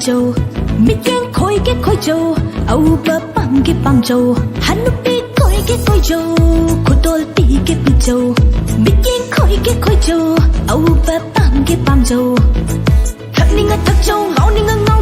châu mi kén khôi cái khôi châu âu bờ băng cái băng châu hắn lúc đi khôi châu cô tôi đi cái băng châu mi kén khôi châu âu bờ băng cái băng châu thật ninh ngất thật châu ngõ ninh ngất ngõ